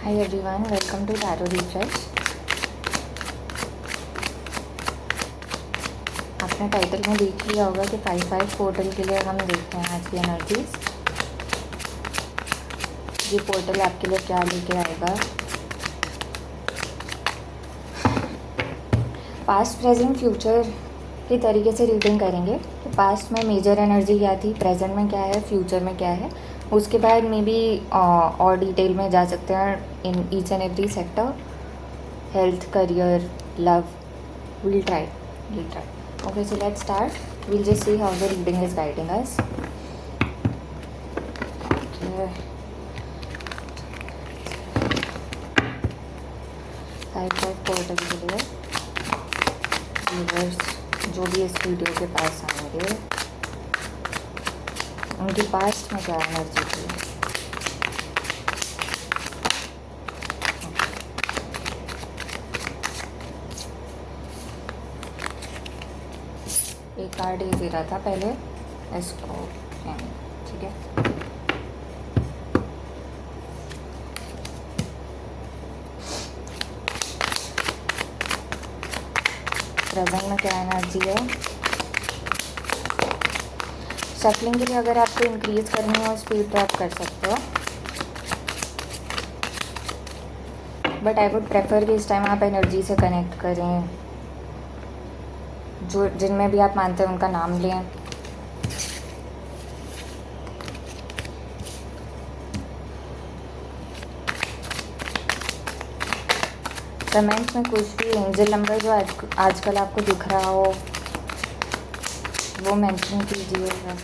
Hi everyone, welcome to Tarot Refresh. आपने title में देख लिया होगा कि 5-5 पोर्टल के लिए हम देखते हैं आज की एनर्जीज। ये पोर्टल आपके लिए क्या लेके आएगा। पास्ट प्रेजेंट फ्यूचर की तरीके से रीडिंग करेंगे कि पास्ट में मेजर एनर्जी क्या थी, प्रेजेंट में क्या है, फ्यूचर में क्या है। उसके बाद मे बी और डिटेल में जा सकते हैं in each and every sector, health, career, love. Will try. Okay, so let's start. We'll just see how the reading is guiding us. Okay. 5-5 portal के लिए व्यूअर्स जो भी इस वीडियो के पास आएंगे उनकी पास्ट में क्या एनर्जी थी। एक कार्ड ये दे रहा था पहले इसको, ठीक है। प्रेजेंट में क्या एनर्जी है। शफलिंग के लिए अगर आपको इंक्रीज करनी हो स्पीड तो आप कर सकते हो, बट आई वुड प्रेफर कि इस टाइम आप एनर्जी से कनेक्ट करें, जो जिनमें भी आप मानते हैं उनका नाम लें। कमेंट्स में कुछ भी एंजल नंबर जो आजकल आपको दिख रहा हो वो मेंशन कीजिएगा,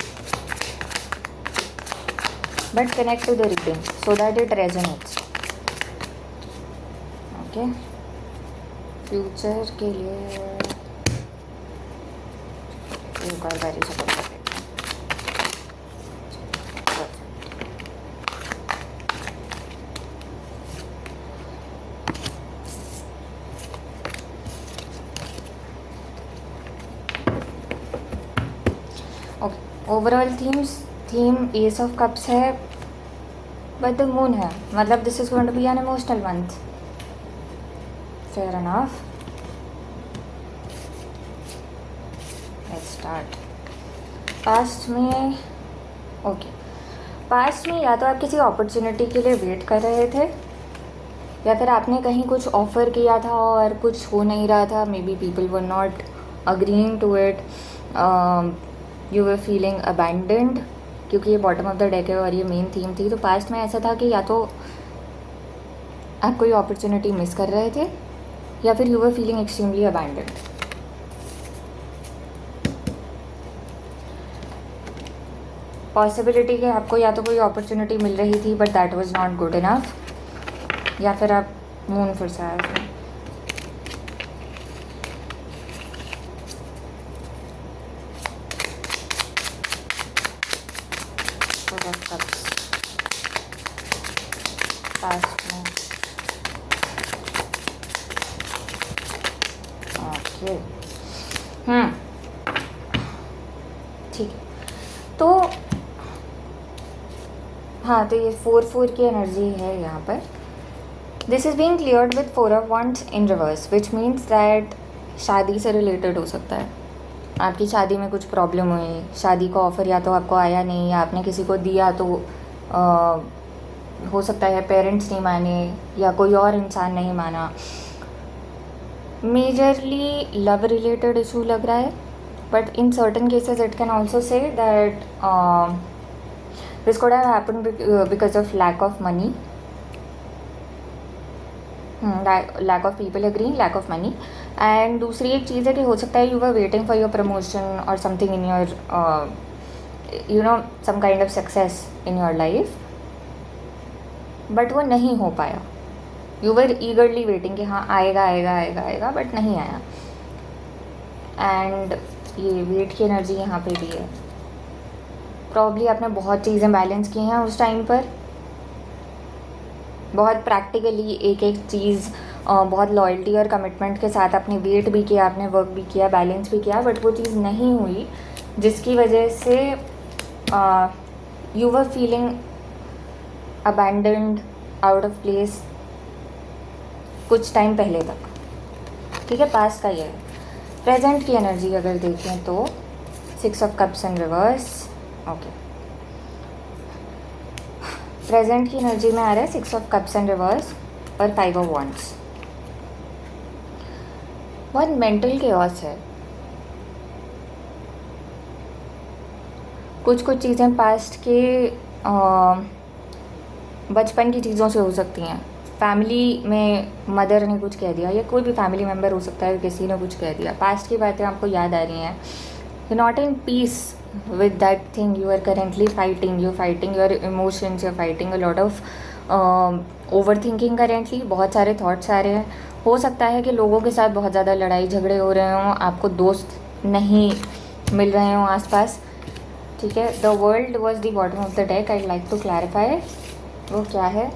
but connect to the reading so that it resonates. Okay, future के लिए एक और बारी से पकड़ लेते हैं। Okay, overall theme ace of cups है, बट द मून है, मतलब this is going to be an emotional month. Fair enough, let's start. Past में पास्ट में या तो आप किसी अपॉर्चुनिटी के लिए वेट कर रहे थे, या फिर आपने कहीं कुछ ऑफ़र किया था और कुछ हो नहीं रहा था। Maybe people were not agreeing to it, you were feeling abandoned, क्योंकि ये बॉटम ऑफ द डेक है और ये मेन थीम थी। तो पास्ट में ऐसा था कि या तो आप कोई अपॉर्चुनिटी मिस कर रहे थे या फिर you were feeling extremely abandoned. Possibility कि आपको या तो कोई अपॉर्चुनिटी मिल रही थी but that was not good enough, या फिर आप मून फिर से आए थे। पास्ट में ओके, ठीक है। तो हाँ, तो ये 4-4 की एनर्जी है यहाँ पर। This is being cleared with 4 of wands in reverse, which means that शादी से रिलेटेड हो सकता है। आपकी शादी में कुछ प्रॉब्लम हुई, शादी का ऑफ़र या तो आपको आया नहीं, या आपने किसी को दिया तो हो सकता है पेरेंट्स नहीं माने या कोई और इंसान नहीं माना। मेजरली लव रिलेटेड इशू लग रहा है, but in certain cases it can also say that this could have happened because of lack of money, lack of people agreeing, lack of money। And दूसरी एक चीज़ है कि हो सकता है you were waiting for your promotion और something in your you know some kind of success in your life, but वो नहीं हो पाया। यू वर ईगरली वेटिंग कि हाँ आएगा आएगा आएगा आएगा, बट नहीं आया। एंड ये वेट की एनर्जी यहाँ पे भी है। प्रॉब्ली आपने बहुत चीज़ें बैलेंस की हैं उस टाइम पर, बहुत प्रैक्टिकली एक एक चीज़, बहुत लॉयल्टी और कमिटमेंट के साथ आपने वेट भी किया, आपने वर्क भी किया, बैलेंस भी किया, बट वो चीज़ नहीं हुई, जिसकी वजह से you were feeling abandoned, out of place, कुछ टाइम पहले तक, ठीक है, पास्ट का ये है। प्रेजेंट की एनर्जी अगर देखें तो 6 of cups in reverse, okay. Present की एनर्जी में आ रहा है 6 ऑफ कप्स इन रिवर्स और 5 ऑफ वॉन्ड्स। बहुत मेंटल केओस है, कुछ चीज़ें पास्ट के बचपन की चीज़ों से हो सकती हैं। फैमिली में मदर ने कुछ कह दिया, या कोई भी फैमिली मेम्बर हो सकता है, किसी ने कुछ कह दिया, पास्ट की बातें आपको याद आ रही हैं। You not in peace with that thing you are currently fighting, you fighting your emotions, you fighting a lot of overthinking currently. बहुत सारे थाट्स आ रहे हैं। हो सकता है कि लोगों के साथ बहुत ज़्यादा लड़ाई झगड़े हो रहे हों, आपको दोस्त नहीं मिल रहे हों आसपास, ठीक है। The world was the bottom of the deck, I like to clarify वो क्या है।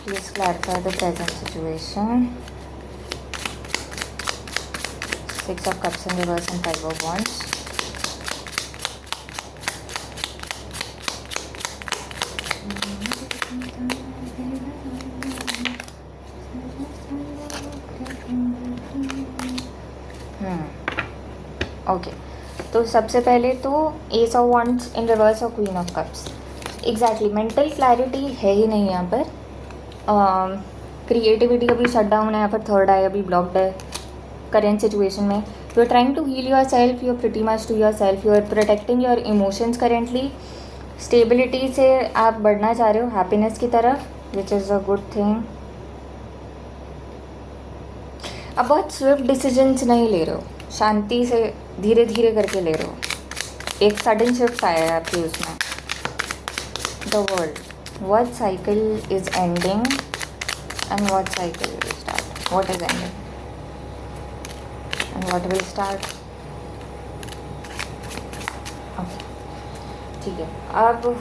Please clarify the present situation. 6 of Cups in reverse and 5 of Wands. Okay, तो सबसे पहले तो ace of wands in reverse और queen of cups. Exactly mental clarity है ही नहीं यहाँ पर। क्रिएटिविटी अभी शट डाउन है, या फिर थर्ड आई अभी ब्लॉक्ड है करेंट सिचुएशन में। You are trying to heal yourself, you are pretty much to yourself, you are protecting your emotions currently. Stability से आप बढ़ना चाह रहे हो हैप्पीनेस की तरफ, which is a good thing. अब बहुत स्विफ्ट डिसीजंस नहीं ले रहे हो, शांति से धीरे धीरे करके ले रहे हो। एक सडन शिफ्ट आया है आपके उसमें। The world, what cycle is ending and what cycle will start, what is ending and what will start, okay, ठीक है। अब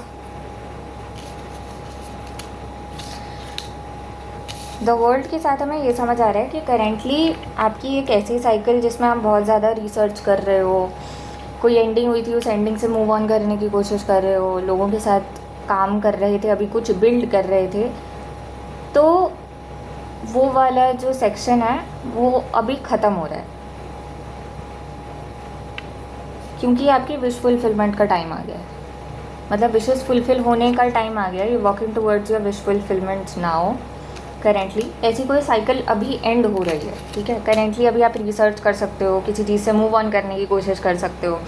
द वर्ल्ड के साथ हमें ये समझ आ रहा है कि करेंटली आपकी एक ऐसी साइकिल जिसमें आप बहुत ज़्यादा रिसर्च कर रहे हो, कोई एंडिंग हुई थी, उस एंडिंग से मूव ऑन करने की कोशिश कर रहे हो, लोगों के साथ काम कर रहे थे, अभी कुछ बिल्ड कर रहे थे, तो वो वाला जो सेक्शन है वो अभी ख़त्म हो रहा है, क्योंकि आपकी विश फुलफिलमेंट का टाइम आ गया है। मतलब विशेस फुलफिल होने का टाइम आ गया है। You walking towards your wish fulfilment now. Currently ऐसी कोई साइकिल अभी एंड हो रही है, ठीक है। करेंटली अभी आप रिसर्च कर सकते हो, किसी चीज़ से मूव ऑन करने की कोशिश कर सकते हो,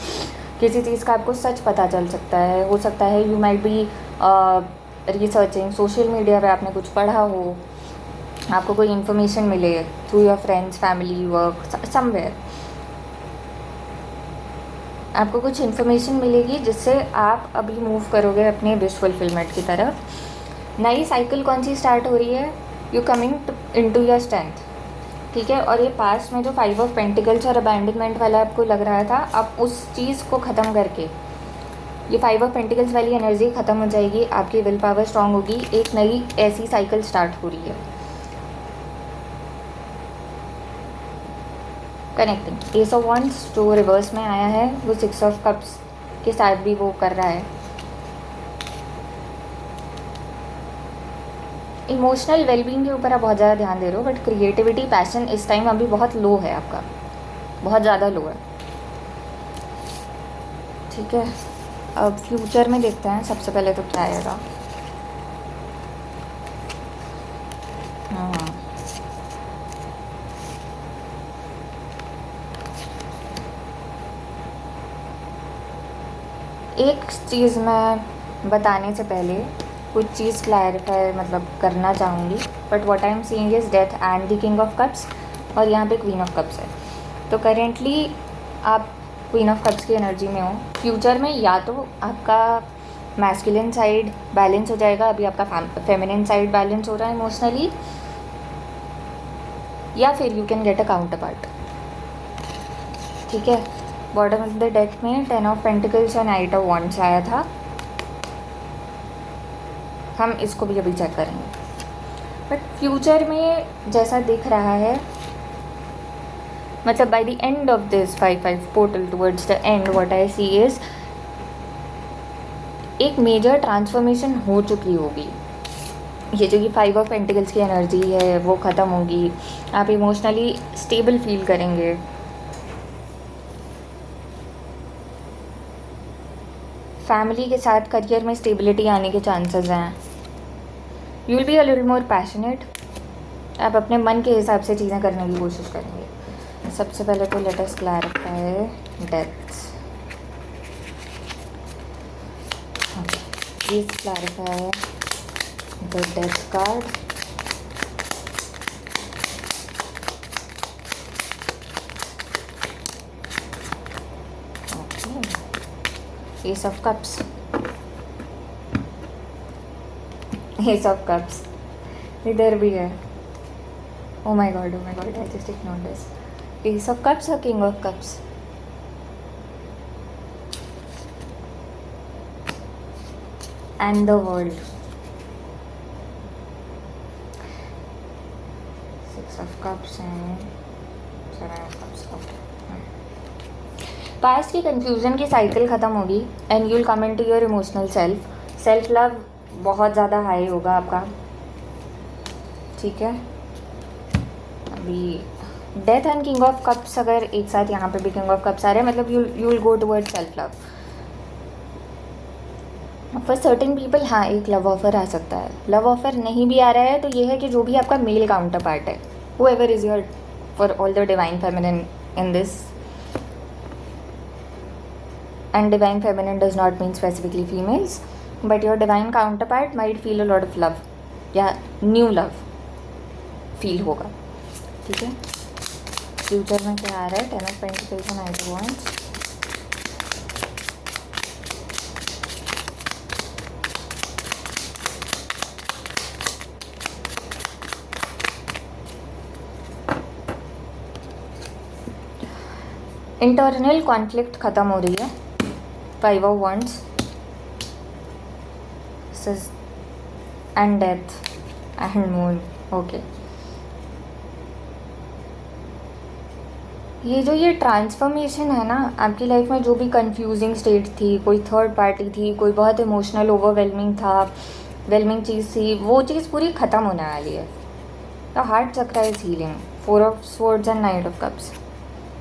किसी चीज़ का आपको सच पता चल सकता है। हो सकता है you might be researching, social media पे आपने कुछ पढ़ा हो, आपको कोई इन्फॉर्मेशन मिले through your friends, family, work, somewhere आपको कुछ इन्फॉर्मेशन मिलेगी जिससे आप अभी मूव करोगे अपने विश फुलफिलमेंट की तरफ। नई साइकिल कौन सी स्टार्ट हो रही है? You coming into your strength, ठीक है। और ये पास्ट में जो 5 ऑफ पेंटिकल्स और अबैंडनमेंट वाला आपको लग रहा था, अब उस चीज़ को ख़त्म करके ये 5 ऑफ पेंटिकल्स वाली एनर्जी ख़त्म हो जाएगी, आपकी विल पावर स्ट्रांग होगी, एक नई ऐसी साइकिल स्टार्ट हो रही है। कनेक्टिंग एस ऑफ वॉन्ड्स जो रिवर्स में आया है वो 6 ऑफ कप्स के साथ भी वो कर रहा है। इमोशनल वेलबींग के ऊपर आप बहुत ज़्यादा ध्यान दे रहे हो, बट क्रिएटिविटी, पैशन इस टाइम अभी बहुत लो है आपका, बहुत ज़्यादा लो है, ठीक है। अब फ्यूचर में देखते हैं सबसे पहले तो क्या आएगा। एक चीज़ मैं बताने से पहले कुछ चीज़ क्लैरिफाई मतलब करना चाहूँगी, but what I am seeing is death and the king of cups, और यहाँ पे क्वीन ऑफ कप्स है। तो करेंटली आप क्वीन ऑफ कप्स की एनर्जी में हो। फ्यूचर में या तो आपका मैस्कुलिन साइड बैलेंस हो जाएगा, अभी आपका फेमिनिन साइड बैलेंस हो रहा है इमोशनली, या फिर you can get a counter part, ठीक है। बॉटम ऑफ द डेक में 10 ऑफ पेंटिकल्स और 8 ऑफ वॉन्ड्स आया था, हम इसको भी अभी चेक करेंगे। बट फ्यूचर में जैसा दिख रहा है, मतलब by the end of this 5-5 portal towards the end, what I see is एक मेजर ट्रांसफॉर्मेशन हो चुकी होगी। ये जो कि 5 ऑफ पेंटिकल्स की एनर्जी है वो ख़त्म होगी, आप इमोशनली स्टेबल फील करेंगे। फैमिली के साथ करियर में स्टेबिलिटी आने के चांसेस हैं। You will be a little more passionate, आप अपने मन के हिसाब से चीज़ें करने की कोशिश करेंगे। सबसे पहले तो let us clarify death. Please clarify the death card. Okay, S of cups, S of cups इधर भी है। Oh my god, I just ignored this. Ace of Cups or King of Cups? And the World. Six of Cups and Seven of Cups. Okay. Past की confusion की cycle ख़त्म होगी and you will come in to your emotional self. Self love बहुत ज़्यादा high होगा आपका, ठीक है। अभी death and king of cups अगर एक साथ यहाँ पे भी किंग ऑफ कप्स आ रहे हैं, मतलब you will go toward self love. For certain people हाँ एक लव ऑफर आ सकता है। लव ऑफर नहीं भी आ रहा है तो ये है कि जो भी आपका मेल काउंटर पार्ट है, whoever is your, for all the divine feminine in this, and divine feminine does not mean specifically females, but your divine counterpart might feel a lot of love या new love feel होगा, ठीक है। Future में क्या आ रहा है? 10 of Pentacles and 8 of Wands। Internal conflict ख़त्म हो रही है। 5 of Wands and death and moon. Okay, ये ट्रांसफॉर्मेशन है ना आपकी लाइफ में, जो भी कंफ्यूजिंग स्टेट थी, कोई थर्ड पार्टी थी, कोई बहुत इमोशनल ओवरवेलमिंग था, वेलमिंग चीज़ थी, वो चीज़ पूरी ख़त्म होने वाली है। द हार्ट चक्र is healing. 4 of Swords and Knight of Cups,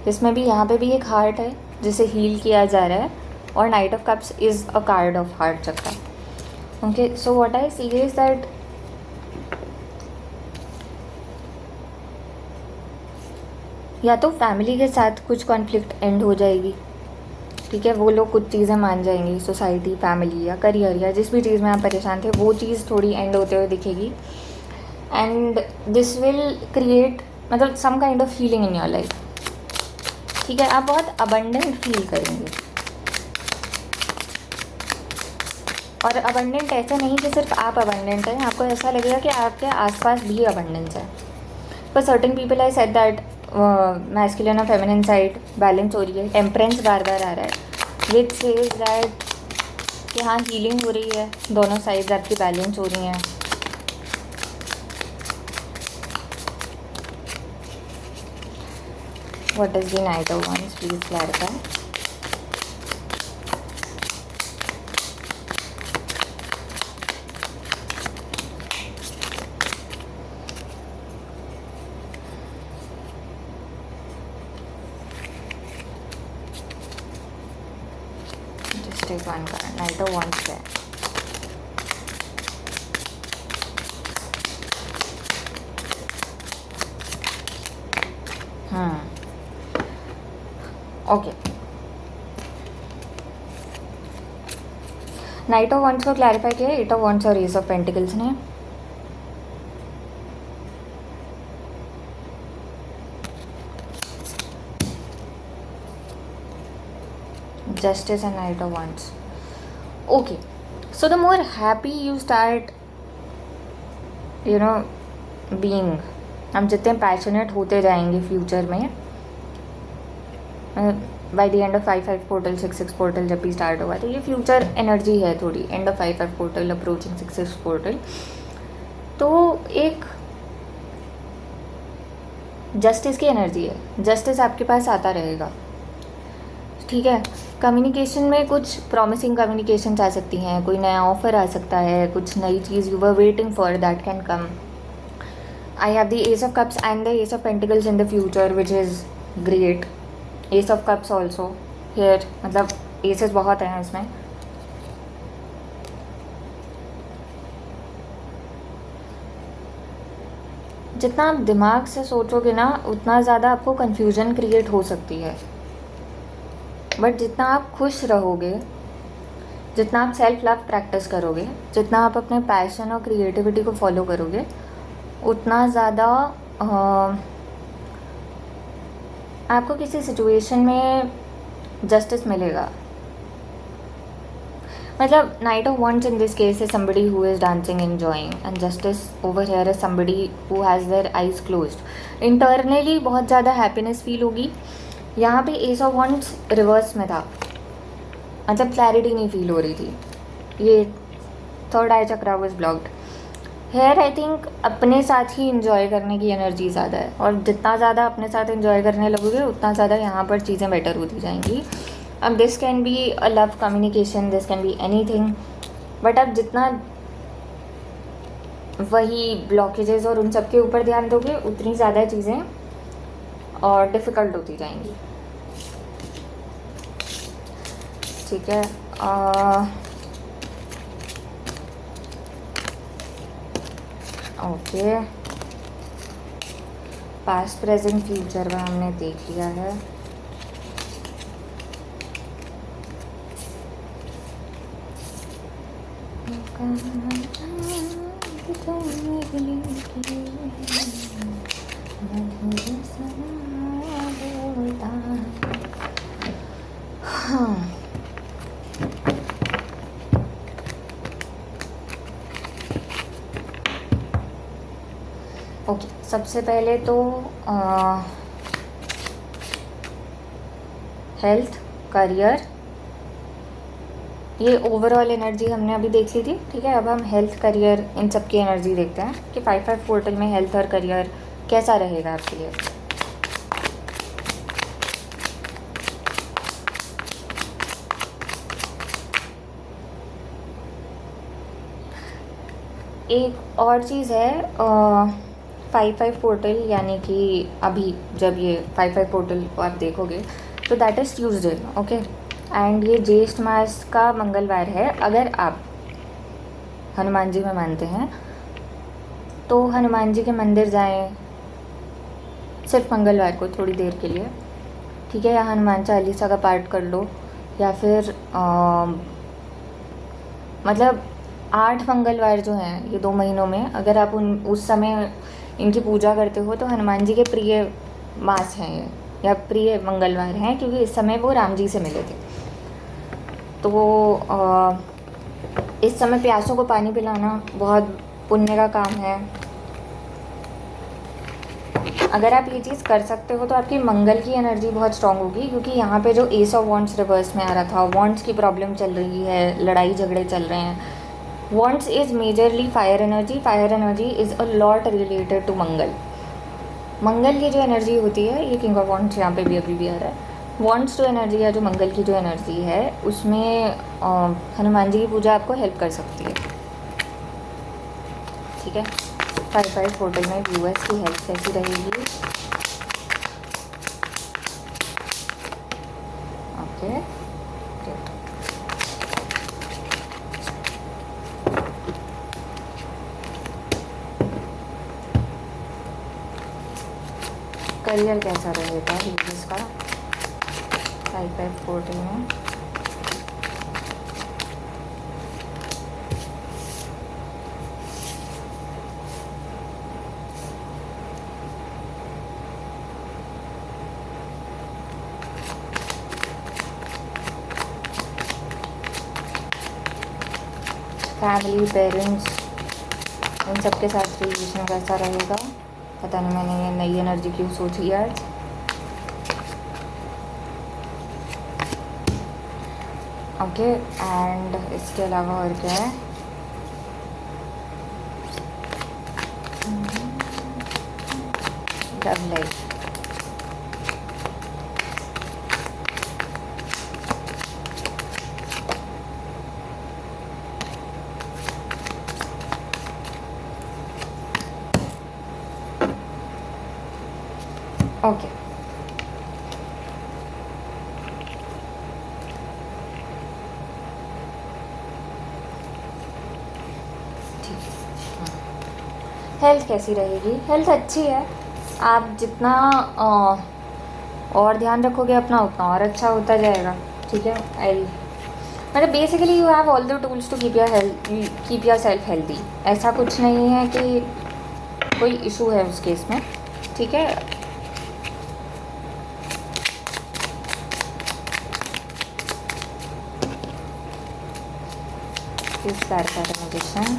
इसमें भी यहाँ पे भी एक हार्ट है जिसे हील किया जा रहा है, और Knight of Cups is a card of heart chakra. Okay, so what I see is that या तो फैमिली के साथ कुछ कॉन्फ्लिक्ट एंड हो जाएगी, ठीक है, वो लोग कुछ चीज़ें मान जाएंगी, सोसाइटी, फैमिली या करियर या जिस भी चीज़ में आप परेशान थे वो चीज़ थोड़ी एंड होते हुए दिखेगी। एंड दिस विल क्रिएट मतलब some kind of feeling in your life, ठीक है। आप बहुत अबंडेंट फील करेंगे, और अबंडेंट ऐसे नहीं कि सिर्फ आप अबंडेंट हैं, आपको ऐसा लगेगा कि आपके आसपास भी अबंडेंस है। पर certain people I said that masculine और फेमिनिन साइड बैलेंस हो रही है। टेम्परेंस बार बार आ रहा है विच सेज दैट कि हाँ हीलिंग हो रही है, दोनों साइड्स आपकी बैलेंस हो रही हैं। What is the night of wands? Please clarify. Take one card. Knight of Wands है। ओके, नाइट ऑफ वंस को क्लैरिफाई किया 8 ऑफ वंस और एस ऑफ पेंटिकल्स ने। Justice and Knight of Wands. Okay, so the more happy you start, you know, being, हम जितने passionate होते जाएंगे future में, bye the end of 5-5 portal 6-6 portal जब भी स्टार्ट होगा, तो ये फ्यूचर एनर्जी है थोड़ी, end of 5-5 portal approaching 6-6 portal, तो एक जस्टिस की एनर्जी है। जस्टिस आपके पास आता रहेगा, ठीक है, कम्युनिकेशन में कुछ प्रॉमिसिंग कम्युनिकेशन आ सकती हैं, कोई नया ऑफर आ सकता है, कुछ नई चीज़ you were waiting for that can come. I have the ace of cups and the ace of pentacles in the future which is great. Ace of cups also here, मतलब एसेस बहुत हैं इसमें. जितना आप दिमाग से सोचोगे ना उतना ज़्यादा आपको कन्फ्यूजन क्रिएट हो सकती है, बट जितना आप खुश रहोगे, जितना आप सेल्फ लव प्रैक्टिस करोगे, जितना आप अपने पैशन और क्रिएटिविटी को फॉलो करोगे, उतना ज़्यादा आपको किसी सिचुएशन में जस्टिस मिलेगा. मतलब night of wants in this case is somebody who is dancing enjoying and justice over here is somebody who has their eyes closed. Internally बहुत ज़्यादा हैप्पीनेस फील होगी. यहाँ पे एस ऑफ वॉन्ट्स रिवर्स में था, मतलब क्लैरिटी नहीं feel हो रही थी. ये third I chakra was blocked. Here I think अपने साथ ही इंजॉय करने की एनर्जी ज़्यादा है, और जितना ज़्यादा अपने साथ इंजॉय करने लगोगे उतना ज़्यादा यहाँ पर चीज़ें बेटर होती जाएंगी. अब this can be a love communication, this can be anything, but अब जितना वही ब्लॉकेजेस और उन सब के ऊपर ध्यान दोगे उतनी ज़्यादा चीज़ें और डिफ़िकल्ट होती जाएंगी. ठीक है, ओके. पास्ट प्रेजेंट फ्यूचर का हमने देख लिया है. ओके, सबसे पहले तो हेल्थ, करियर, ये ओवरऑल एनर्जी हमने अभी देख ली थी. ठीक है, अब हम हेल्थ, करियर, इन सब की एनर्जी देखते हैं कि 5/5 पोर्टल में हेल्थ और करियर कैसा रहेगा आपके लिए. एक और चीज़ है, 5/5 पोर्टल, यानी कि अभी जब ये 5/5 पोर्टल को आप देखोगे तो that is Tuesday. Okay, and ये ज्येष्ठ मास का मंगलवार है. अगर आप हनुमान जी में मानते हैं तो हनुमान जी के मंदिर जाएं सिर्फ मंगलवार को थोड़ी देर के लिए. ठीक है, या हनुमान चालीसा का पाठ कर लो, या फिर मतलब 8 मंगलवार जो हैं ये 2 महीनों में, अगर आप उस समय इनकी पूजा करते हो तो हनुमान जी के प्रिय मास हैं ये, या प्रिय मंगलवार हैं, क्योंकि इस समय वो राम जी से मिले थे. तो इस समय प्यासों को पानी पिलाना बहुत पुण्य का काम है. अगर आप ये चीज़ कर सकते हो तो आपकी मंगल की एनर्जी बहुत स्ट्रांग होगी, क्योंकि यहाँ पे जो एस ऑफ वॉन्ट्स रिवर्स में आ रहा था, वॉन्ट्स की प्रॉब्लम चल रही है, लड़ाई झगड़े चल रहे हैं. Wands is majorly fire energy. Fire energy is a lot related to Mangal. Mangal की जो एनर्जी होती है, ये किंग ऑफ वॉन्ट्स यहाँ पे भी अभी भी आ रहा है. वॉन्ट्स जो एनर्जी है, जो मंगल की जो एनर्जी है, उसमें हनुमान जी की पूजा आपको हेल्प कर सकती है. ठीक है, 5/5 पोर्टल में व्यूअर्स की हेल्प कैसी रहेगी. ओके, करियर कैसा रहेगा व्यूअर्स का 5/5 पोर्टल में. फैमिली, पेरेंट्स, इन सब के साथ रिलेशन कैसा रहेगा. पता नहीं मैंने ये नई एनर्जी क्यों सोची आज. ओके, एंड इसके अलावा और क्या है. Love life. हेल्थ कैसी रहेगी? हेल्थ अच्छी है। आप जितना और ध्यान रखोगे अपना, उतना और अच्छा होता जाएगा। ठीक है, आई मतलब basically you have all the tools to keep yourself healthy. ऐसा कुछ नहीं है कि कोई इशू है उस केस में। ठीक है, इस क्लैरिफिकेशन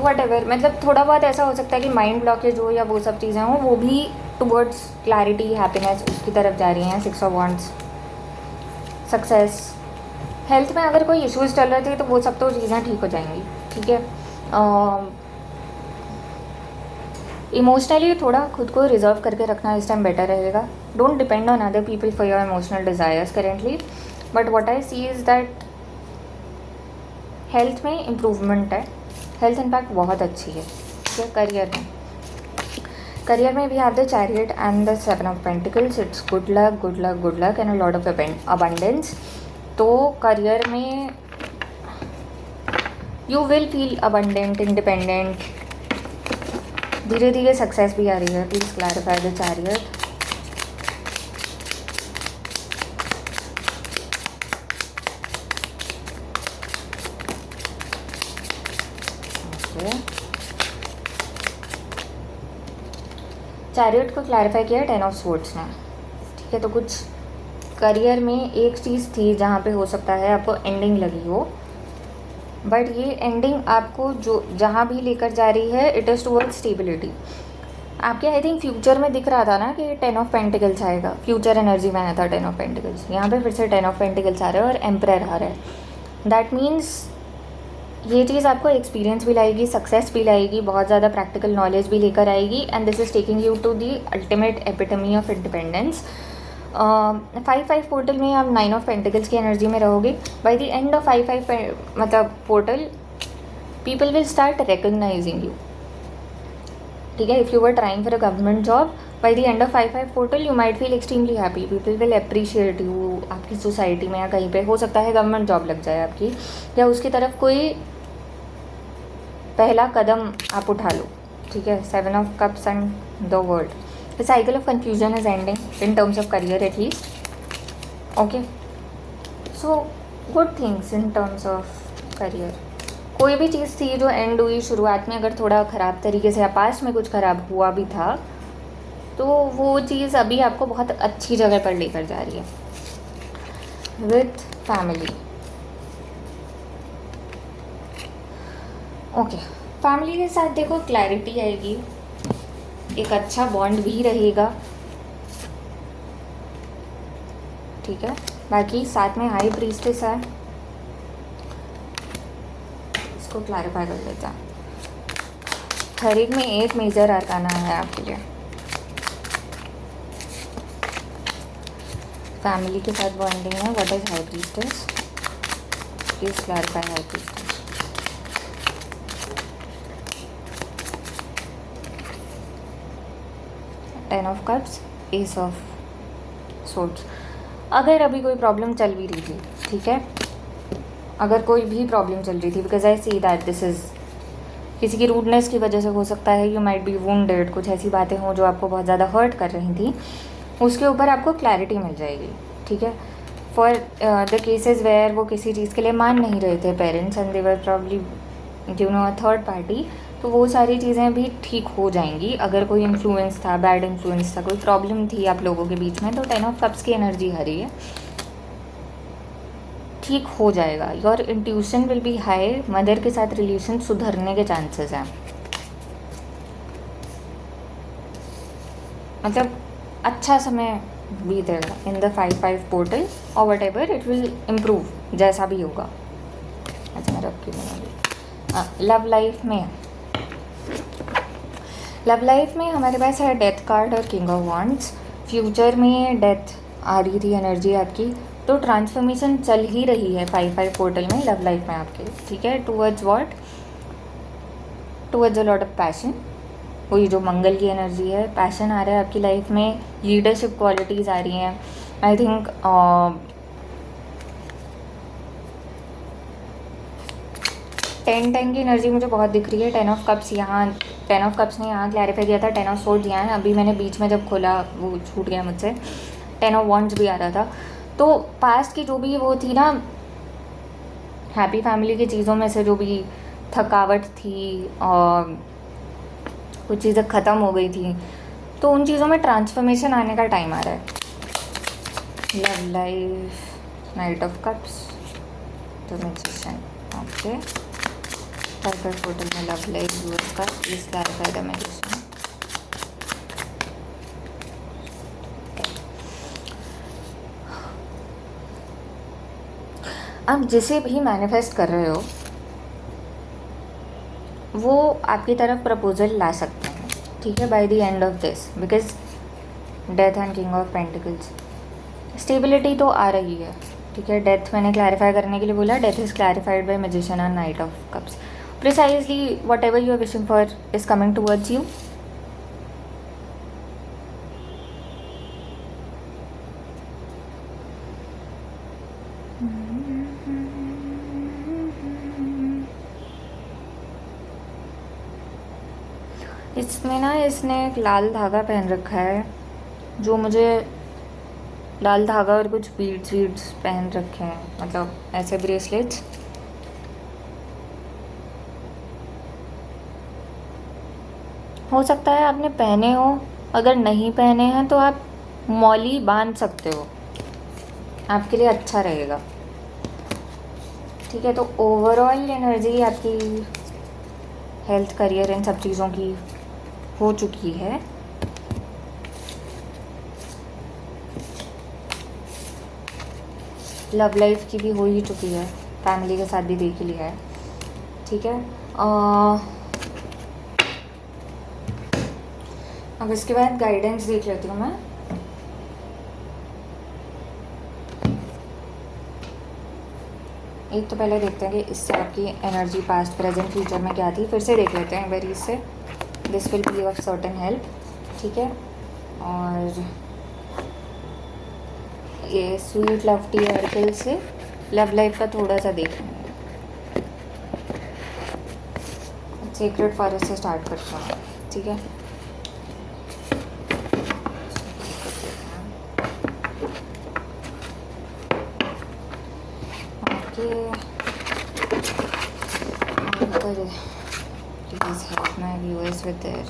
वट एवर, मतलब थोड़ा बहुत ऐसा हो सकता है कि माइंड ब्लॉकेज हो या वो सब चीज़ें हों, वो भी टुवर्ड्स क्लैरिटी, हैप्पीनेस उसकी तरफ जा रही हैं। 6 ऑफ वांड्स, सक्सेस। हेल्थ में अगर कोई इश्यूज चल रहे थे तो वो सब तो चीज़ें ठीक हो जाएंगी। ठीक है, इमोशनली थोड़ा खुद को रिजर्व करके रखना इस टाइम बेटर रहेगा। Don't depend on other people for your emotional desires currently, but what I see is that health में इम्प्रूवमेंट है। हेल्थ इनफैक्ट बहुत अच्छी है। ठीक है, करियर में भी have the chariot and the 7 of pentacles. It's good luck, good luck, good luck and a lot of abundance. तो करियर में you will feel abundant, independent. धीरे धीरे सक्सेस भी आ रही है। Please clarify the chariot. Chariot को clarify किया 10 of swords ने। ठीक है, तो कुछ करियर में एक चीज़ थी जहाँ पे हो सकता है आपको एंडिंग लगी हो, बट ये एंडिंग आपको जो जहाँ भी लेकर जा रही है, इट इज़ टुवर्ड्स स्टेबिलिटी। आपके आई थिंक फ्यूचर में दिख रहा था ना कि 10 ऑफ पेंटिकल्स आएगा, फ्यूचर एनर्जी में आया था 10 ऑफ पेंटिकल्स। यहाँ पे फिर से 10 ऑफ पेंटिकल्स आ रहा है और एम्परर आ रहा है। दैट मीन्स ये चीज़ आपको एक्सपीरियंस भी लाएगी, सक्सेस भी लाएगी, बहुत ज़्यादा प्रैक्टिकल नॉलेज भी लेकर आएगी, and this is taking you to the ultimate epitome of independence. 5-5 portal में आप 9 ऑफ पेंटिकल्स की एनर्जी में रहोगे। बाय द एंड ऑफ 5-5 मतलब portal, people will start recognising you. ठीक है, if you were trying for a government job, bye the end of 5-5 portal you might feel extremely happy. People will appreciate you. आपकी society में या कहीं पे हो सकता है गवर्नमेंट जॉब लग जाए आपकी, या उसकी तरफ कोई पहला कदम आप उठा लो। ठीक है, 7 of cups and the world. The cycle of confusion is ending in terms of career at least. Okay, so good things in terms of career. कोई भी चीज़ थी जो एंड हुई शुरुआत में, अगर थोड़ा ख़राब तरीके से या पास्ट में कुछ ख़राब हुआ भी था, तो वो चीज़ अभी आपको बहुत अच्छी जगह पर लेकर जा रही है। विथ फैमिली, ओके, फैमिली के साथ देखो क्लैरिटी आएगी, एक अच्छा बॉन्ड भी रहेगा। ठीक है, बाकी साथ में हाई प्रीस्टेस है, इसको क्लैरिफाई कर लेते हैं। हर एक में एक मेजर अरकाना है आपके लिए। फैमिली के साथ बॉन्डिंग है। What is high priestess? Please clarify high priestess. 10 of cups, S of swords. अगर अभी कोई प्रॉब्लम चल भी रही थी, ठीक है, अगर कोई भी प्रॉब्लम चल रही थी, because I see that this is किसी की रूडनेस की वजह से हो सकता है, यू माइट बी वुंडेड, कुछ ऐसी बातें हों जो आपको बहुत ज़्यादा हर्ट कर रही थी, उसके ऊपर आपको क्लैरिटी मिल जाएगी। ठीक है, फॉर द केसेस वेयर वो किसी चीज़ के लिए मान नहीं रहे थे parents and they were probably you know a third party, तो वो सारी चीज़ें भी ठीक हो जाएंगी। अगर कोई इन्फ्लुएंस था, बैड इन्फ्लुएंस था, कोई प्रॉब्लम थी आप लोगों के बीच में, तो 10 ऑफ कप्स की एनर्जी आ रही है, ठीक हो जाएगा। Your intuition will be high. Mother के साथ रिलेशन सुधरने के चांसेस हैं, मतलब अच्छा समय बीतेगा इन द 5-5 पोर्टल और what ever it will improve, जैसा भी होगा। अच्छा, मैं रख के लव लाइफ में हमारे पास है डेथ कार्ड और किंग ऑफ वांड्स। फ्यूचर में डेथ आ रही थी एनर्जी आपकी, तो ट्रांसफॉर्मेशन चल ही रही है 5-5 पोर्टल में लव लाइफ में आपके। ठीक है, towards what? Towards a lot of passion. वही जो मंगल की एनर्जी है, पैशन आ रहा है आपकी लाइफ में, लीडरशिप क्वालिटीज़ आ रही हैं। आई थिंक 10 की एनर्जी मुझे बहुत दिख रही है। 10 ऑफ कप्स यहाँ, 10 ऑफ कप्स ने यहाँ क्लैरिफाई किया था, 10 ऑफ सोर्ड्स यहाँ है। अभी मैंने बीच में जब खोला वो छूट गया मुझसे, 10 ऑफ वॉन्ड्स भी आ रहा था। तो पास्ट की जो भी वो थी ना हैप्पी फैमिली की चीज़ों में से जो भी थकावट थी और कुछ चीज़ें ख़त्म हो गई थी, तो उन चीज़ों में ट्रांसफॉर्मेशन आने का टाइम आ रहा है। Love life, night of cups, the magician. Okay, purple portal में लव लाइफ यूज का प्लीज क्लैरिफाई द मैजिशियन। आप जिसे भी मैनिफेस्ट कर रहे हो वो आपकी तरफ प्रपोजल ला सकते हैं, ठीक है, bye the end of this, because death and king of pentacles. Stability तो आ रही है, ठीक है। डेथ मैंने क्लैरिफाई करने के लिए बोला, death is clarified by magician and knight of cups. Precisely whatever you are wishing for is coming towards you. इसमें ना इसने एक लाल धागा पहन रखा है, जो मुझे लाल धागा और कुछ बीड्स वीड्स पहन रखे हैं, मतलब ऐसे ब्रेसलेट्स। हो सकता है आपने पहने हो, अगर नहीं पहने हैं तो आप मौली बांध सकते हो, आपके लिए अच्छा रहेगा, ठीक है। तो ओवरऑल एनर्जी आपकी हेल्थ, करियर, इन सब चीज़ों की हो चुकी है। लव लाइफ की भी हो ही चुकी है, फैमिली के साथ भी देख ही लिया है, ठीक है। अब इसके बाद गाइडेंस देख लेती हूँ मैं। एक तो पहले देखते हैं कि इससे आपकी एनर्जी पास्ट प्रेजेंट फ्यूचर में क्या थी, फिर से देख लेते हैं वेरी इससे। This will be of certain help, ठीक है। और ये स्वीट लव टी ऑर्किल से लव लाइफ का थोड़ा सा देखना है। सीक्रेट फॉरेस्ट से स्टार्ट करता हूँ, ठीक है। Please help my viewers with their.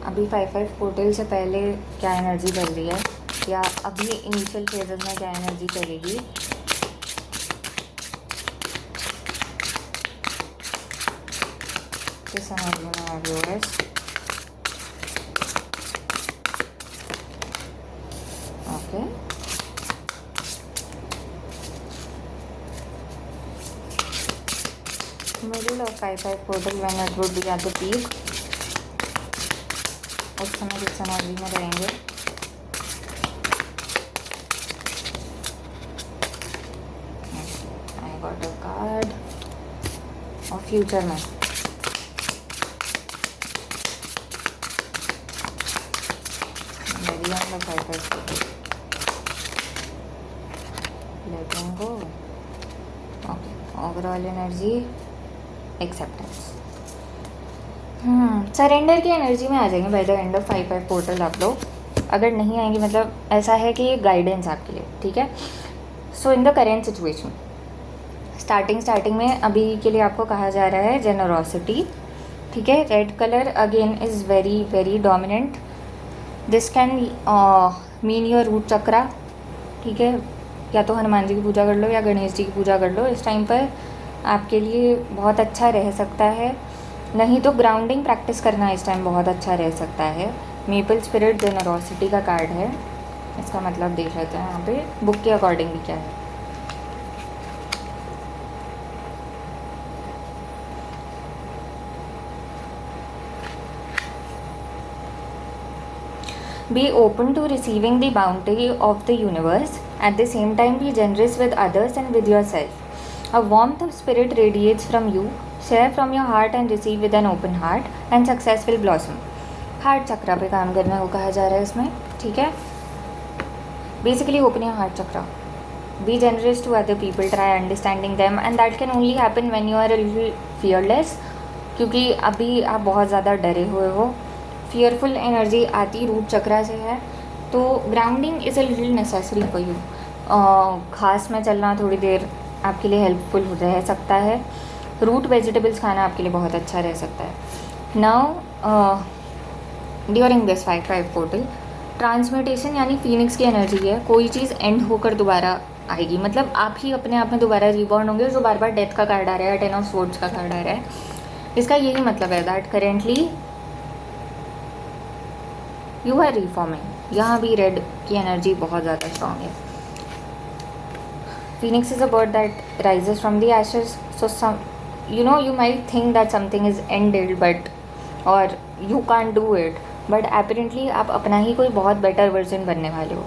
अभी 5-5 पोर्टल से पहले क्या एनर्जी चल रही है, या अभी इनिशियल फेजेस में क्या एनर्जी चलेगी, तो समझ लेना viewers. Okay, middle of 5-5 portal when it would be at the peak, उस समय किस एनर्जी में रहेंगे। आई गॉट अ कार्ड और फ्यूचर में मेरी on the 5-5 portal letting go. Okay, overall energy acceptance, surrender की एनर्जी में आ जाएंगे bye the end of 5-5 portal आप लोग। अगर नहीं आएंगे मतलब ऐसा है कि ये गाइडेंस आपके लिए, ठीक है। So in the current situation, starting में अभी के लिए आपको कहा जा रहा है जेनरोसिटी, ठीक है। Red colour again is very very dominant. This can mean your root chakra, ठीक है। या तो हनुमान जी की पूजा कर लो या गणेश जी की पूजा कर लो, इस टाइम पर आपके लिए बहुत अच्छा रह सकता है। नहीं तो ग्राउंडिंग प्रैक्टिस करना इस टाइम बहुत अच्छा रह सकता है। मेपल स्पिरिट जेनरोसिटी का कार्ड है, इसका मतलब देख लेते हैं यहाँ पे बुक के अकॉर्डिंग भी क्या है। Be open to receiving the bounty of the universe. At the same time, be generous with others and with yourself. A warmth of spirit radiates from you. Share from your heart and receive with an open heart, and success will blossom. Heart chakra पे काम करने को कहा जा रहा है इसमें, ठीक है। Basically open your heart chakra, be generous to other people, try understanding them, and that can only happen when you are a little fearless, क्योंकि अभी आप बहुत ज़्यादा डरे हुए हो। फियरफुल एनर्जी आती रूट चक्रा से है, तो grounding is a little necessary for you. घास में चलना थोड़ी देर आपके लिए हेल्पफुल रह सकता है। रूट वेजिटेबल्स खाना आपके लिए बहुत अच्छा रह सकता है। Now during this 5/5 portal, transmutation यानी फीनिक्स की एनर्जी है। कोई चीज़ एंड होकर दोबारा आएगी, मतलब आप ही अपने आप में दोबारा रिबॉर्न होंगे। जो बार बार डेथ का कार्ड आ रहा है, 10 ऑफ स्वॉर्ड्स का कार्ड आ रहा है, इसका यही मतलब है that currently you are reforming. यहाँ भी रेड की एनर्जी बहुत ज़्यादा स्ट्रॉन्ग है। Phoenix is a bird that rises from the ashes. So you might think that something is ended, but or you can't do it, but apparently आप अपना ही कोई बहुत better version बनने वाले हो.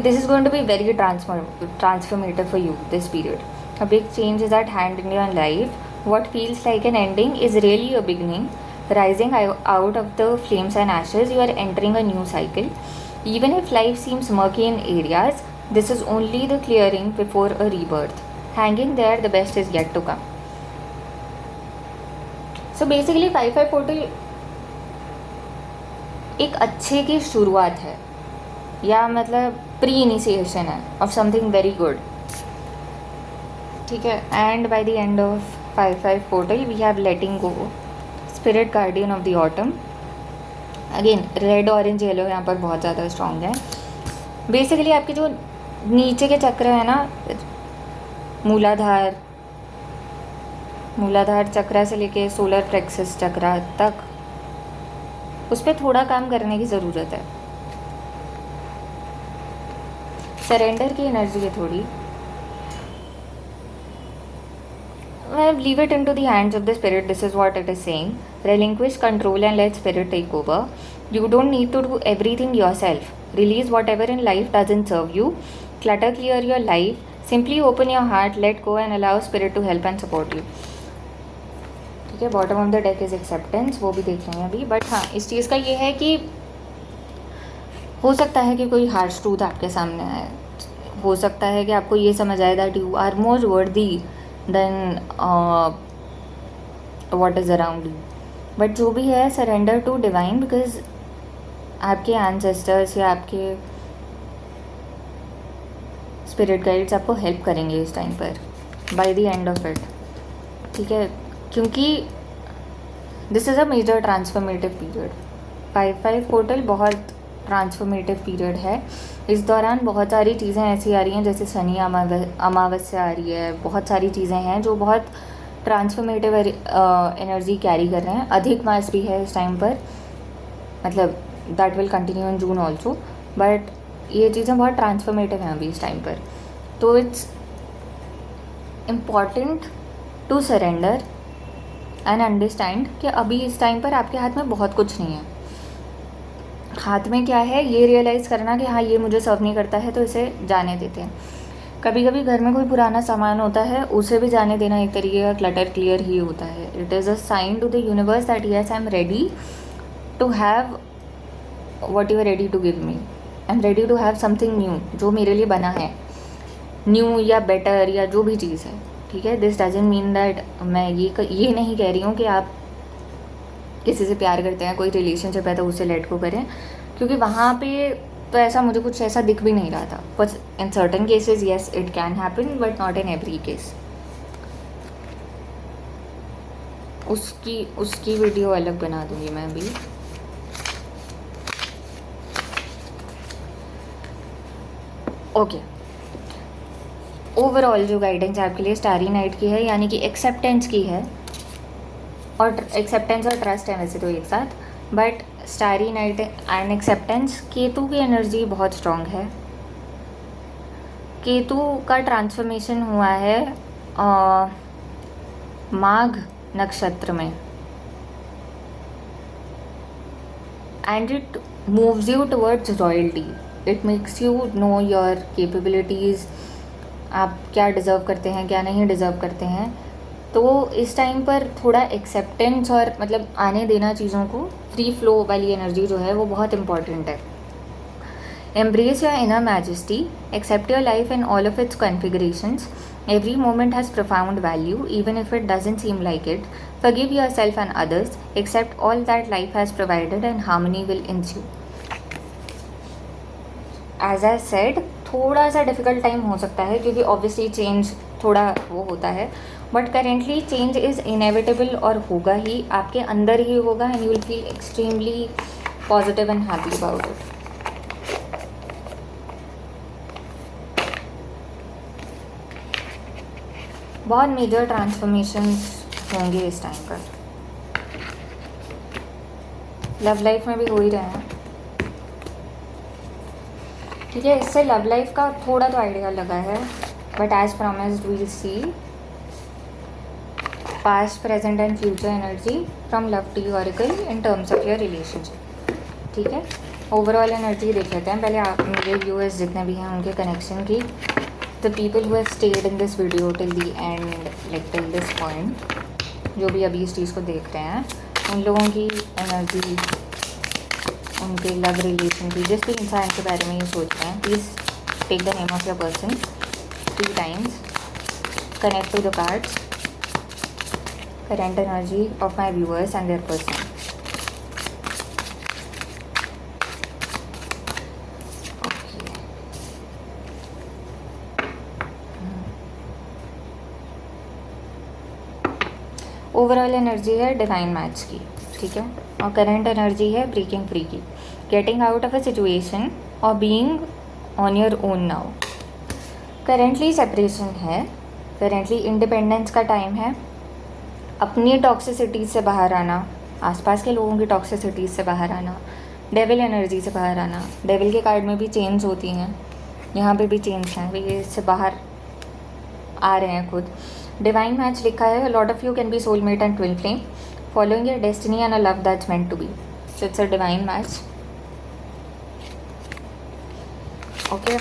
This is going to be very transformative for you this period. A big change is at hand in your life. What feels like an ending is really a beginning. Rising out of the flames and ashes, you are entering a new cycle. Even if life seems murky in areas, this is only the clearing before a rebirth. Hanging there, the best is yet to come. So basically 5/5 portal एक अच्छे की शुरुआत है, या मतलब pre initiation है of something very good, ठीक है। And by the end of 5/5 portal we have letting go, spirit guardian of the autumn. Again red orange yellow यहाँ पर बहुत ज़्यादा स्ट्रॉन्ग है। बेसिकली आपके जो नीचे के चक्र है ना, मूलाधार चक्र से लेके सोलर प्लेक्सस चक्र तक, उस पर थोड़ा काम करने की ज़रूरत है। सरेंडर की एनर्जी है थोड़ी। Leave it into the hands of the spirit. This is what it is saying. Relinquish control and let spirit take over. You don't need to do everything yourself. Release whatever in life doesn't serve you. Clutter clear your life. Simply open your heart, let go and allow spirit to help and support you. ठीक है, bottom of the deck is acceptance, वो भी देख लेंगे अभी। But हाँ, इस चीज़ का ये है कि हो सकता है कि कोई हार्श ट्रूथ आपके सामने आए, हो सकता है कि आपको ये समझ आए that you are more worthy than what is around you. But जो भी है, सरेंडर टू डिवाइन, बिकॉज आपके एंसेस्टर्स या आपके स्पिरिट गाइड्स आपको हेल्प करेंगे इस टाइम पर by the end of it, ठीक है। क्योंकि this is a major transformative period. 5/5 portal बहुत ट्रांसफॉर्मेटिव पीरियड है। इस दौरान बहुत सारी चीज़ें ऐसी आ रही हैं, जैसे शनि अमावस्या आ रही है, बहुत सारी चीज़ें हैं जो बहुत ट्रांसफॉर्मेटिव एनर्जी कैरी कर रहे हैं। अधिक मास भी है इस टाइम पर, मतलब that will continue in June also, but ये चीज़ें बहुत ट्रांसफॉर्मेटिव हैं अभी इस टाइम पर। तो it's important to surrender and understand कि अभी इस टाइम पर आपके हाथ में बहुत कुछ नहीं है। हाथ में क्या है ये रियलाइज़ करना कि हाँ, ये मुझे सर्व नहीं करता है, तो इसे जाने देते हैं। कभी कभी घर में कोई पुराना सामान होता है, उसे भी जाने देना एक तरीके का क्लटर क्लियर ही होता है। It is a sign to the universe that yes, I am ready to have what you are ready to give me. I am ready to have something new, जो मेरे लिए बना है, न्यू या better या जो भी चीज़ है, ठीक है। दिस डजंट मीन दैट मैं ये नहीं कह रही हूँ कि आप किसी से प्यार करते हैं, कोई रिलेशनशिप है तो उसे लेट को करें, क्योंकि वहाँ पे तो ऐसा मुझे कुछ ऐसा दिख भी नहीं रहा था। But in certain cases yes it can happen, but not in every case. उसकी वीडियो अलग बना दूँगी मैं अभी। ओके, ओवरऑल जो गाइडेंस आपके लिए स्टारी नाइट की है, यानी कि एक्सेप्टेंस की है, और एक्सेप्टेंस और ट्रस्ट है वैसे तो एक साथ, but starry night and acceptance. Ketu की एनर्जी बहुत स्ट्रॉन्ग है। केतु का ट्रांसफॉर्मेशन हुआ है माघ नक्षत्र में, and it moves you towards royalty. It makes you know your capabilities, आप क्या डिज़र्व करते हैं, क्या नहीं डिज़र्व करते हैं। तो इस टाइम पर थोड़ा एक्सेप्टेंस और मतलब आने देना चीज़ों को, फ्री फ्लो वाली एनर्जी जो है वो बहुत इम्पॉर्टेंट है। Embrace your inner majesty, accept your life in all of its configurations. Every moment has profound value, even if it doesn't seem like it. Forgive yourself and others, accept all that life has provided, and harmony will ensue. As I said, थोड़ा सा difficult time हो सकता है क्योंकि obviously change थोड़ा वो होता है, but currently change is inevitable और होगा ही, आपके अंदर ही होगा, and you will feel extremely positive and happy about it. बहुत मेजर ट्रांसफॉर्मेशंस होंगे इस टाइम पर. लव लाइफ में भी हो ही रहे हैं, ठीक है. इससे लव लाइफ का थोड़ा तो आइडिया लगा है, but as promised we will see past, present and future energy from love T oracle in terms of your relationship. ठीक है, ओवरऑल एनर्जी देख लेते हैं पहले. आप मेरे व्यूअर्स जितने भी हैं उनके कनेक्शन की. The people who have stayed in this video till the and, like till this point, जो भी अभी इस चीज़ को देख रहे हैं, उन लोगों की एनर्जी, उनके लव रिलेशन की, जिस भी इंसान के बारे में ये सोच रहे हैं, please take the name of your person 3 times, connect to the cards, current energy of my viewers and their person. Overall energy है डिवाइन मैच की, ठीक है, और करंट एनर्जी है ब्रेकिंग फ्री की, getting out of a situation और being on your own now. Currently separation है, currently independence का टाइम है, अपनी टॉक्सिसिटीज़ से बाहर आना, आसपास के लोगों की टॉक्सिसिटीज़ से बाहर आना, डेविल एनर्जी से बाहर आना. डेविल के कार्ड में भी चेंज होती हैं, यहाँ पे भी चेंज हैं, वे इससे बाहर आ रहे हैं खुद. डिवाइन मैच लिखा है, lot of you can be soulmate and twin flame, following your destiny and a love that's meant to be. So it's a divine match. Okay,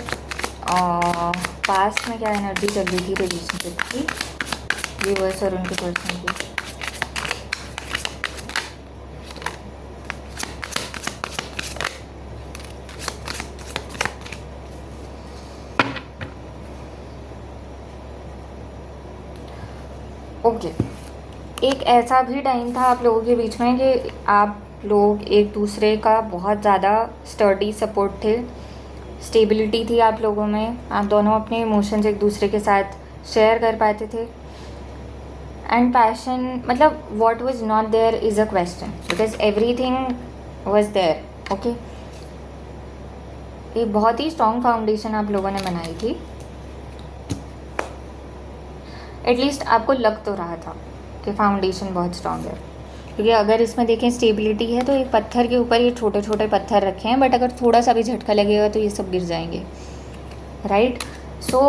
past में क्या एनर्जी चल रही थी रिलेशनशिप की, व्यूअर्स और उनके पर्सन की. ओके, एक ऐसा भी टाइम था आप लोगों के बीच में कि आप लोग एक दूसरे का बहुत ज़्यादा स्टर्डी सपोर्ट थे, स्टेबिलिटी थी आप लोगों में, आप दोनों अपने इमोशंस एक दूसरे के साथ शेयर कर पाते थे. एंड पैशन, मतलब what was not there is a question, because everything was there. Okay, एक बहुत ही स्ट्रॉन्ग फाउंडेशन आप लोगों ने बनाई थी. एटलीस्ट आपको लग तो रहा था कि फाउंडेशन बहुत स्ट्रॉन्ग है, क्योंकि अगर इसमें देखें स्टेबिलिटी है तो एक पत्थर के ऊपर ये छोटे छोटे पत्थर रखे हैं, बट अगर थोड़ा सा भी झटका लगेगा तो ये सब गिर जाएंगे, राइट. सो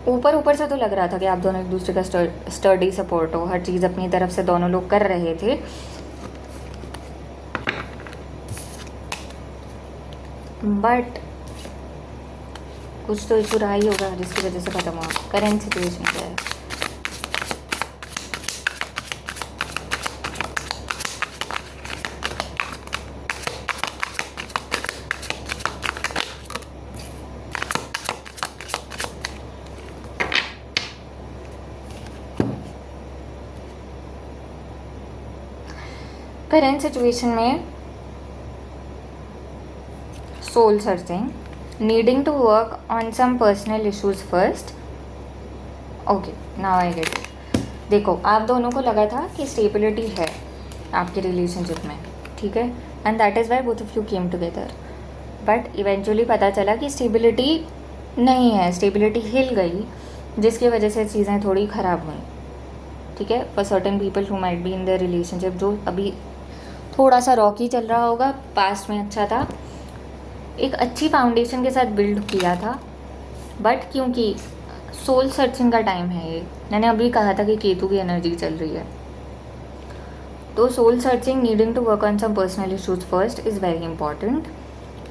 ऊपर ऊपर से तो लग रहा था कि आप दोनों एक दूसरे का स्टडी सपोर्ट हो, हर चीज़ अपनी तरफ से दोनों लोग कर रहे थे. बट कुछ तो इशू रहा ही होगा जिसकी वजह से ख़त्म हुआ. करेंट सिचुएशन क्या है? करेंट सिचुएशन में soul searching, needing to work on some personal issues first. Okay, now I get it. देखो, आप दोनों को लगा था कि स्टेबिलिटी है आपके रिलेशनशिप में, ठीक है, and that is Y both of you came together. But eventually पता चला कि स्टेबिलिटी नहीं है, स्टेबिलिटी हिल गई, जिसकी वजह से चीज़ें थोड़ी ख़राब हुई, ठीक है. For certain people who might be in their relationship, जो अभी थोड़ा सा रॉकी चल रहा होगा, पास्ट में अच्छा था, एक अच्छी फाउंडेशन के साथ बिल्ड किया था, बट क्योंकि सोल सर्चिंग का टाइम है, ये मैंने अभी कहा था कि केतु की एनर्जी चल रही है, तो soul searching, needing to work on some personal issues first is very important.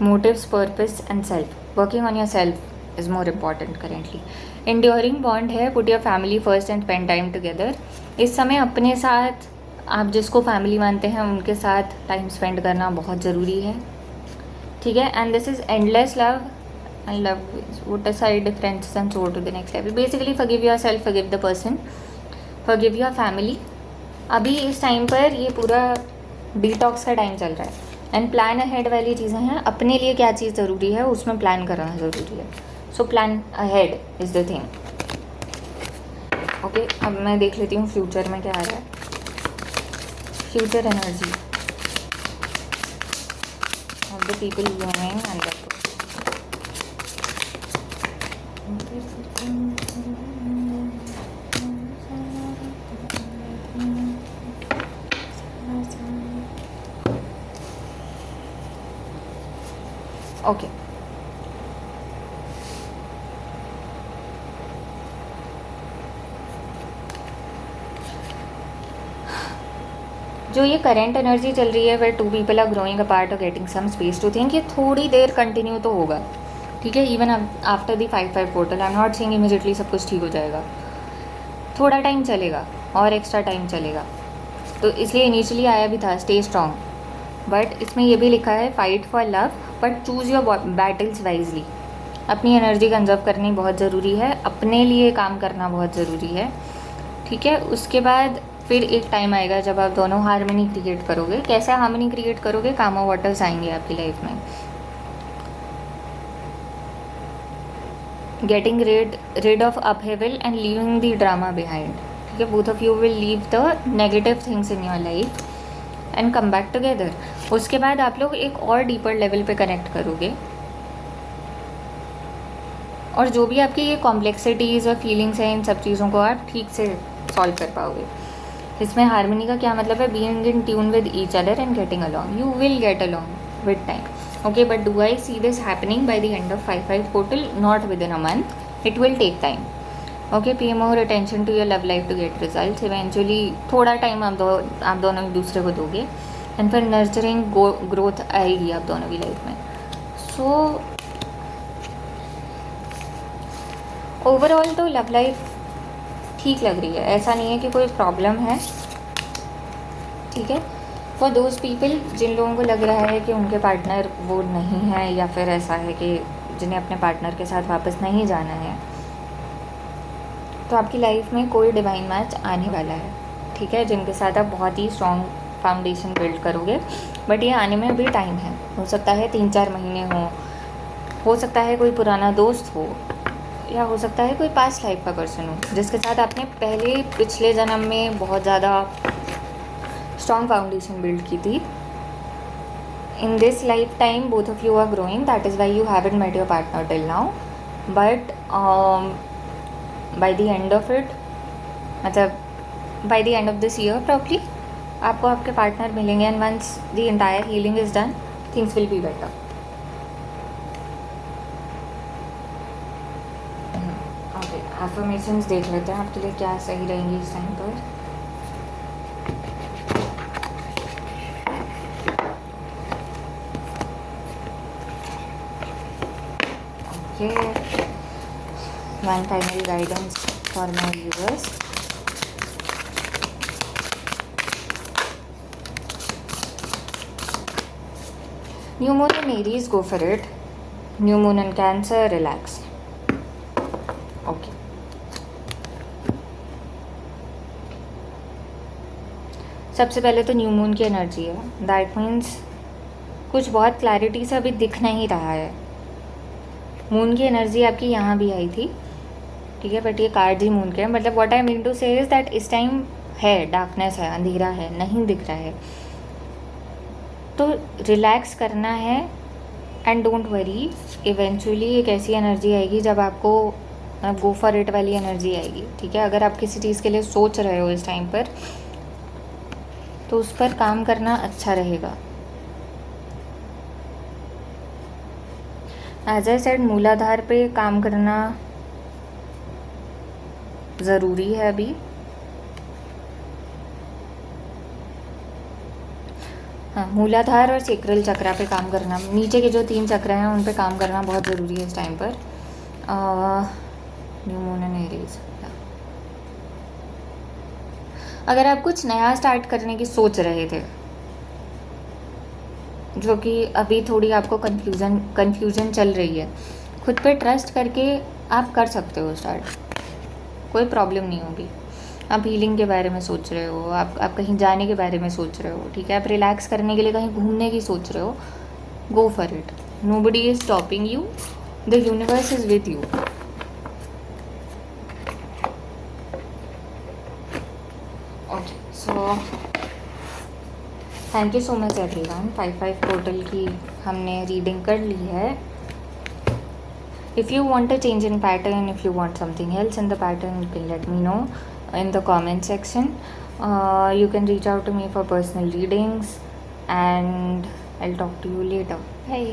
Motives, purpose and self, working on yourself is more important currently. Enduring bond है, put your family first and spend time together. इस समय अपने साथ, आप जिसको family मानते हैं उनके साथ टाइम स्पेंड करना बहुत ज़रूरी है. ठीक है, and this is endless love and love would decide differences and so to the next level. Basically forgive yourself, forgive the person, forgive your family. अभी इस टाइम पर ये पूरा डिटॉक्स का टाइम चल रहा है एंड प्लान अहेड वाली चीज़ें हैं. अपने लिए क्या चीज़ ज़रूरी है उसमें प्लान करना ज़रूरी है. So plan ahead is the thing. Okay, अब मैं देख लेती हूँ फ्यूचर में क्या आ रहा है. Future energy of the people going under. Okay, जो ये करंट एनर्जी चल रही है where two people are growing apart और getting some space to think, ये थोड़ी देर कंटिन्यू तो होगा. ठीक है, even after the 5-5 portal. I am not saying immediately सब कुछ ठीक हो जाएगा. थोड़ा टाइम चलेगा और एक्स्ट्रा टाइम चलेगा. तो इसलिए इनिशियली आया भी था स्टे स्ट्रॉन्ग. बट इसमें ये भी लिखा है fight for love but choose your battles wisely. अपनी एनर्जी कंजर्व करनी बहुत ज़रूरी है. अपने लिए काम करना बहुत ज़रूरी है. ठीक है, उसके बाद फिर एक टाइम आएगा जब आप दोनों हार्मनी क्रिएट करोगे. कैसे हार्मनी क्रिएट करोगे? कामा वाटर्स आएंगे आपकी लाइफ में. Getting rid of upheaval and leaving the drama behind. ठीक है, both of you will leave the negative things in your life and come back together. उसके बाद आप लोग एक और डीपर लेवल पे कनेक्ट करोगे और जो भी आपकी ये कॉम्प्लेक्सिटीज़ और फीलिंग्स हैं इन सब चीज़ों को आप ठीक से सॉल्व कर पाओगे. इसमें हार्मनी का क्या मतलब है? Being in tune with each other and getting along. You will get along with time. Okay, but do I see this happening by the end of 5-5 portal? Not within a month. It will take time. Okay, pay more attention to your love life to get results. Eventually थोड़ा time आप दोनों एक दूसरे को दोगे and फिर nurturing growth आएगी आप दोनों की लाइफ में. सो ओवरऑल तो लव लाइफ ठीक लग रही है. ऐसा नहीं है कि कोई प्रॉब्लम है. ठीक है, फॉर दोज पीपल जिन लोगों को लग रहा है कि उनके पार्टनर वो नहीं है या फिर ऐसा है कि जिन्हें अपने पार्टनर के साथ वापस नहीं जाना है, तो आपकी लाइफ में कोई डिवाइन मैच आने वाला है. ठीक है, जिनके साथ आप बहुत ही स्ट्रॉन्ग फाउंडेशन बिल्ड करोगे. बट ये आने में अभी टाइम है. हो सकता है 3-4 महीने हो सकता है कोई पुराना दोस्त हो, या हो सकता है कोई पास्ट लाइफ का पर्सन हो जिसके साथ आपने पिछले जन्म में बहुत ज़्यादा स्ट्रॉन्ग फाउंडेशन बिल्ड की थी. In this lifetime both of you are growing. That is why you haven't met your partner till now. But by the end of it, मतलब by the end of this year probably आपको आपके partner मिलेंगे. And once the entire healing is done, things will be better. Okay, affirmations देख लेते हैं आपके लिए क्या सही रहेंगी इस टाइम पर. One final guidance for my viewers. New moon in Aries, go for it. New moon in Cancer, relax. Okay. सबसे पहले तो न्यू मून की एनर्जी है. दैट मीन्स कुछ बहुत क्लैरिटी से अभी दिख नहीं रहा है. मून की एनर्जी आपकी यहाँ भी आई थी. ठीक है, बट ये कार्ड ही मून के हैं. मतलब व्हाट आई मीन टू से इज़ दैट इस टाइम है डार्कनेस है, अंधेरा है, नहीं दिख रहा है. तो रिलैक्स करना है एंड डोंट वरी. इवेंचुअली एक ऐसी एनर्जी आएगी जब आपको गो फॉर इट वाली एनर्जी आएगी. ठीक है, अगर आप किसी चीज़ के लिए सोच रहे हो इस टाइम पर तो उस पर काम करना अच्छा रहेगा. एज आई सेड, मूलाधार पे काम करना ज़रूरी है अभी. हाँ, मूलाधार और सेक्रल चक्रा पे काम करना, नीचे के जो 3 चक्र हैं उन पे काम करना बहुत ज़रूरी है इस टाइम पर. New moon and Aries. अगर आप कुछ नया स्टार्ट करने की सोच रहे थे जो कि अभी थोड़ी आपको कन्फ्यूज़न चल रही है, खुद पे ट्रस्ट करके आप कर सकते हो स्टार्ट, कोई प्रॉब्लम नहीं होगी। आप हीलिंग के बारे में सोच रहे हो, आप कहीं जाने के बारे में सोच रहे हो, ठीक है, आप रिलैक्स करने के लिए कहीं घूमने की सोच रहे हो, go for it, nobody is stopping you, the universe is with you. Okay, so thank you so much everyone. 5-5 portal की हमने रीडिंग कर ली है। If you want a change in pattern, if you want something else in the pattern, you can let me know in the comment section. You can reach out to me for personal readings, and I'll talk to you later. Bye.